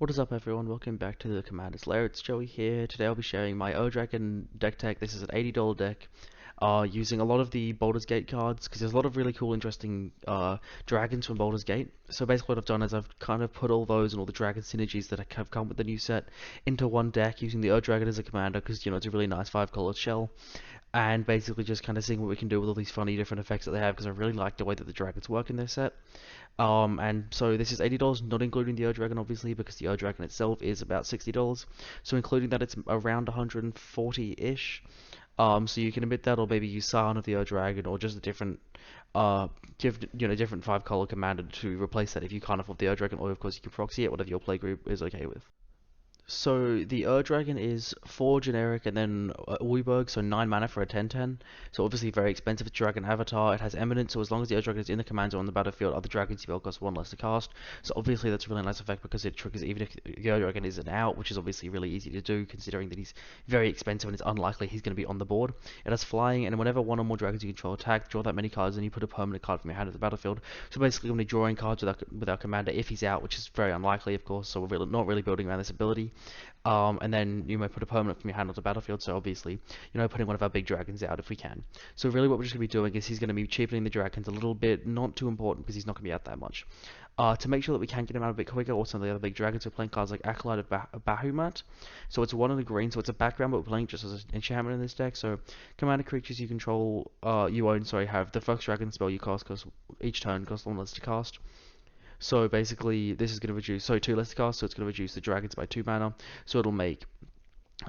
What is up everyone, welcome back to the Commander's Lair, it's Joey here. Today I'll be sharing my Dragon deck tech. This is an $80 deck, using a lot of the Baldur's Gate cards, because there's a lot of really cool, interesting dragons from Baldur's Gate. So basically what I've done is I've kind of put all those and all the dragon synergies that have come with the new set into one deck, using the Dragon as a commander, because, it's a really nice 5-colored shell. And basically just kind of seeing what we can do with all these funny different effects that they have, because I really like the way that the dragons work in their set. And so this is $80, not including the Dragon obviously, because the Dragon itself is about $60. So including that, it's around 140-ish. So you can omit that, or maybe use Scion of the Dragon, or just a different, different 5-color commander to replace that if you can't afford the Dragon, or of course you can proxy it, whatever your playgroup is okay with. So the Dragon is 4 generic and then WBURG, so 9 mana for a 10/10. So obviously very expensive dragon avatar. It has Eminence, so as long as the Dragon is in the command zone on the battlefield, other dragons spell cost 1 less to cast. So obviously that's a really nice effect because it triggers even if the Dragon isn't out, which is obviously really easy to do considering that he's very expensive and it's unlikely he's going to be on the board. It has flying, and whenever one or more dragons you control attack, draw that many cards, and you put a permanent card from your hand at the battlefield. So basically you're going to be drawing cards with our commander if he's out, which is very unlikely of course, so we're really, not really building around this ability. And then you might put a permanent from your hand on the battlefield, so obviously, putting one of our big dragons out if we can. So really what we're just going to be doing is he's going to be cheapening the dragons a little bit, not too important because he's not going to be out that much. To make sure that we can get him out a bit quicker, or some of the other big dragons, we're playing cards like Acolyte of Bahamut. So it's 1 in the green, so it's a background, but we're playing just as an enchantment in this deck. So commander creatures you control, have the first dragon spell you cast cost each turn costs 1 less to cast. So basically, this is going to reduce, 2 less to cast, so it's going to reduce the dragons by 2 mana. So it'll make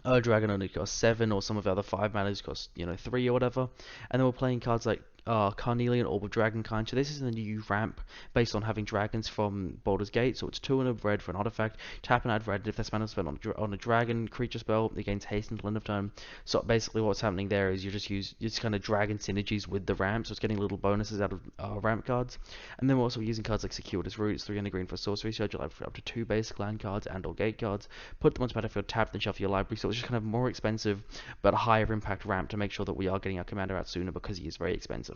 a dragon only cost 7, or some of the other 5 manas cost, 3 or whatever. And then we're playing cards like Carnelian Orb of Dragonkind. So this is the new ramp based on having dragons from Baldur's Gate. So it's 2 and a red for an artifact. Tap and add red. If that's mana spent on a dragon creature spell, it gains haste until end of turn. So basically what's happening there is you just kind of dragon synergies with the ramp. So it's getting little bonuses out of ramp cards. And then we're also using cards like Circuitous Route. It's 3 and a green for sorcery. So you'll have up to 2 basic land cards and or gate cards. Put them onto battlefield, tap, then shuffle your library. So it's just kind of more expensive but higher impact ramp to make sure that we are getting our commander out sooner because he is very expensive.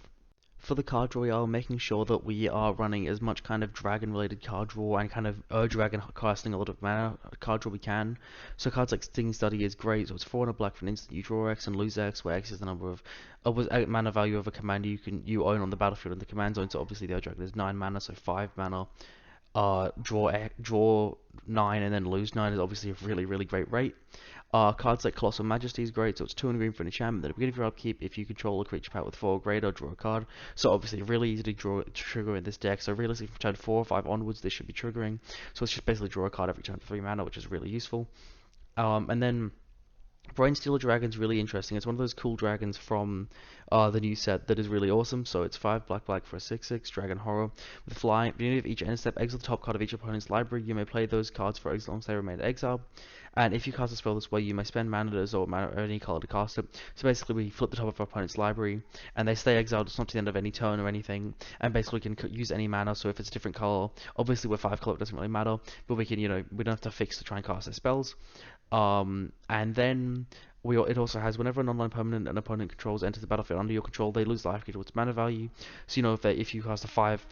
For the card draw, we are making sure that we are running as much kind of dragon related card draw and kind of dragon casting a lot of mana card draw we can. So cards like Sting Study is great, so it's 4 and a black for an instant you draw X and lose X, where X is the number of mana value of a commander you own on the battlefield in the command zone. So obviously the dragon is 9 mana, so 5 mana. Draw 9 and then lose 9 is obviously a really, really great rate. Cards like Colossal Majesty is great, so it's 2 and green for an enchantment. At the beginning of your upkeep, if you control a creature power with 4 or greater, draw a card. So obviously really easy to trigger in this deck. So realistically from turn 4 or 5 onwards, this should be triggering. So it's just basically draw a card every turn for 3 mana, which is really useful. And then Brainstealer Dragon's really interesting. It's one of those cool dragons from the new set that is really awesome. So it's 5 black for a 6/6 Dragon Horror with flying. At the beginning of each end step, exile the top card of each opponent's library. You may play those cards for as long as they remain exiled. And if you cast a spell this way, you may spend mana to or mana of any color to cast it. So basically, we flip the top of our opponent's library, and they stay exiled. It's not to the end of any turn or anything. And basically, we can use any mana. So if it's a different color, obviously we're 5 color, it doesn't really matter. But we can, we don't have to fix to try and cast their spells. And then it also has whenever an online permanent an opponent controls enters the battlefield under your control, they lose life equal to its mana value. So if you cast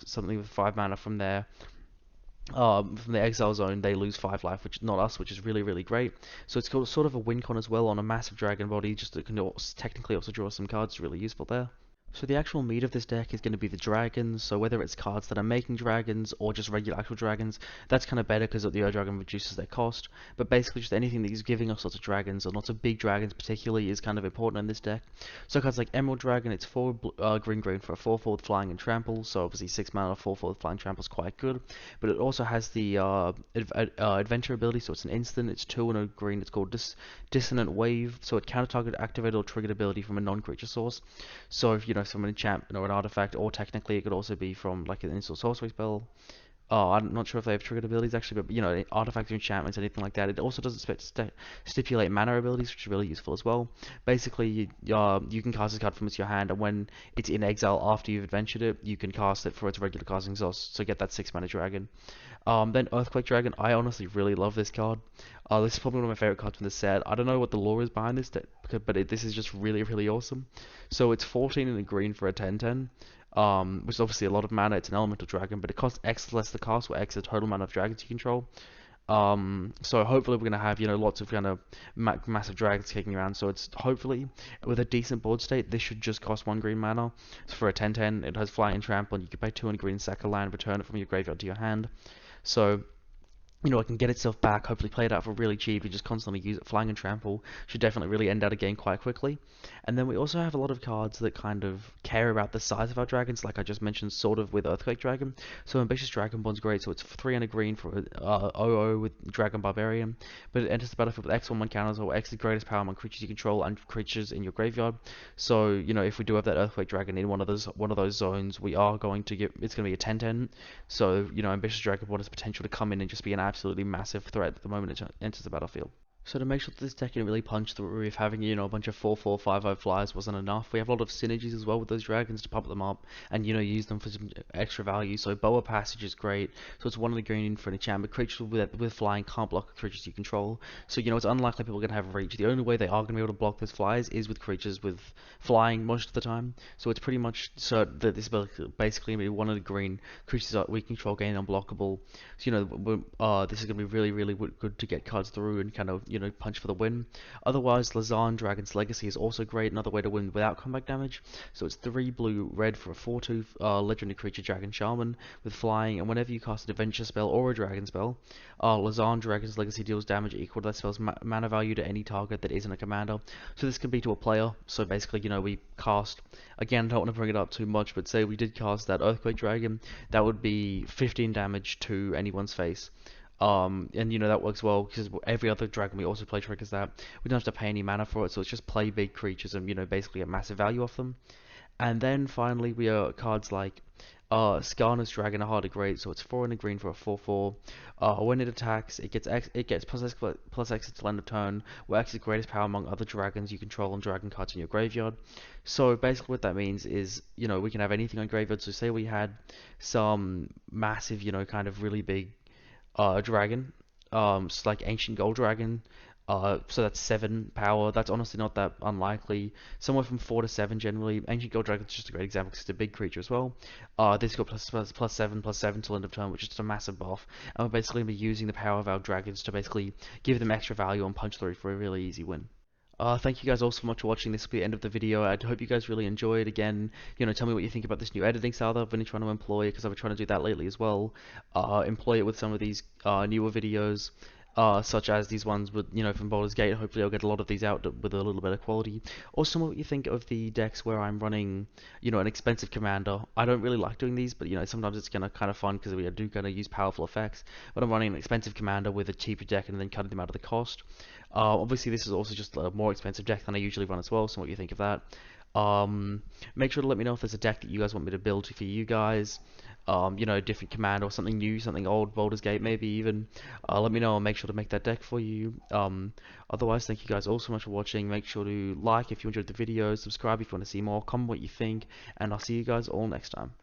something with 5 mana from from the exile zone, they lose 5 life, which not us, which is really, really great. So it's sort of a win con as well on a massive dragon body, just it can technically also draw some cards, really useful there. So the actual meat of this deck is going to be the dragons, so whether it's cards that are making dragons or just regular actual dragons, that's kind of better because the dragon reduces their cost, but basically just anything that is giving us lots of dragons, or lots of big dragons particularly, is kind of important in this deck. So cards like Emerald Dragon, it's 4 green for a 4/4 with flying and trample, so obviously 6 mana 4/4 with flying trample is quite good, but it also has the adventure ability, so it's an instant, it's 2 and a green, it's called Dissonant Wave, so it counter-target activated or triggered ability from a non-creature source. So if from an enchantment or an artifact, or technically it could also be from like an instant sorcery spell. I'm not sure if they have triggered abilities actually, but artifacts or enchantments, anything like that. It also doesn't stipulate mana abilities, which is really useful as well. Basically, you can cast this card from your hand, and when it's in exile after you've adventured it, you can cast it for its regular casting source. So get that 6 mana dragon. Then Earthquake Dragon, I honestly really love this card. This is probably one of my favorite cards from the set. I don't know what the lore is behind this, but this is just really, really awesome. So it's 14 and a green for a 10/10. Which is obviously a lot of mana. It's an elemental dragon, but it costs X less to cast, where X is the total amount of dragons you control. So hopefully we're gonna have, lots of kind of massive dragons kicking around. So it's hopefully with a decent board state, this should just cost 1 green mana. So for a 10/10, it has flying and trample, and you can pay 200 green, sack a land, return it from your graveyard to your hand. So it can get itself back, hopefully play it out for really cheap. You just constantly use it. Flying and Trample should definitely really end out a game quite quickly. And then we also have a lot of cards that kind of care about the size of our dragons, like I just mentioned, sort of with Earthquake Dragon. So Ambitious Dragonborn's great, so it's 3 and a green for 0/0 with Dragon Barbarian. But it enters the battlefield with X1/1 counters or X the greatest power among creatures you control and creatures in your graveyard. So, if we do have that Earthquake Dragon in one of those zones, we are going to it's going to be a 10/10. So, Ambitious Dragonborn has potential to come in and just be an absolutely massive threat at the moment it enters the battlefield. So to make sure that this deck can really punch through the roof, having a bunch of 4/4, 5/5 flyers wasn't enough. We have a lot of synergies as well with those dragons to pump them up and use them for some extra value. So Boa Passage is great. So it's 1 of the green for an enchantment. Creatures with flying can't block creatures you control. So it's unlikely people are going to have reach. The only way they are going to be able to block those flyers is with creatures with flying most of the time. So it's pretty much certain that this is basically going to be 1 of the green creatures that we control gain unblockable. So this is going to be really, really good to get cards through and kind of punch for the win. Otherwise, Lazan Dragon's Legacy is also great, another way to win without combat damage. So it's 3 blue red for a 4/2 legendary creature Dragon Shaman with flying, and whenever you cast an adventure spell or a dragon spell, Lazan Dragon's Legacy deals damage equal to that spell's mana value to any target that isn't a commander. So this can be to a player. So basically, we cast, again, I don't want to bring it up too much, but say we did cast that Earthquake Dragon, that would be 15 damage to anyone's face. And that works well because every other dragon we also play triggers that. We don't have to pay any mana for it, so it's just play big creatures and basically get massive value off them. And then finally we are cards like Skarna's Dragon are harder great, so it's 4 and a green for a 4/4. When it attacks, it gets plus X until end of turn, where X is the greatest power among other dragons you control and dragon cards in your graveyard. So basically what that means is, we can have anything on graveyard. So say we had some massive, kind of really big dragon, like Ancient Gold Dragon. So that's 7 power. That's honestly not that unlikely. Somewhere from 4 to 7 generally. Ancient Gold Dragon is just a great example because it's a big creature as well. This got +7/+7 till end of turn, which is just a massive buff. And we're basically going to be using the power of our dragons to basically give them extra value and punch through for a really easy win. Thank you guys all so much for watching. This will be the end of the video. I hope you guys really enjoyed. Again, tell me what you think about this new editing style that I've been trying to employ, because I've been trying to do that lately as well. Employ it with some of these newer videos, such as these ones with, from Baldur's Gate. Hopefully I'll get a lot of these out with a little bit of quality. Also, what you think of the decks where I'm running, an expensive commander. I don't really like doing these, but, sometimes it's kind of fun because we do kind of use powerful effects. But I'm running an expensive commander with a cheaper deck and then cutting them out of the cost. Obviously, this is also just a more expensive deck than I usually run as well, so what you think of that. Make sure to let me know if there's a deck that you guys want me to build for you guys. A different command or something new, something old, Baldur's Gate maybe even. Let me know, I'll make sure to make that deck for you. Otherwise, thank you guys all so much for watching. Make sure to like if you enjoyed the video, subscribe if you want to see more, comment what you think, and I'll see you guys all next time.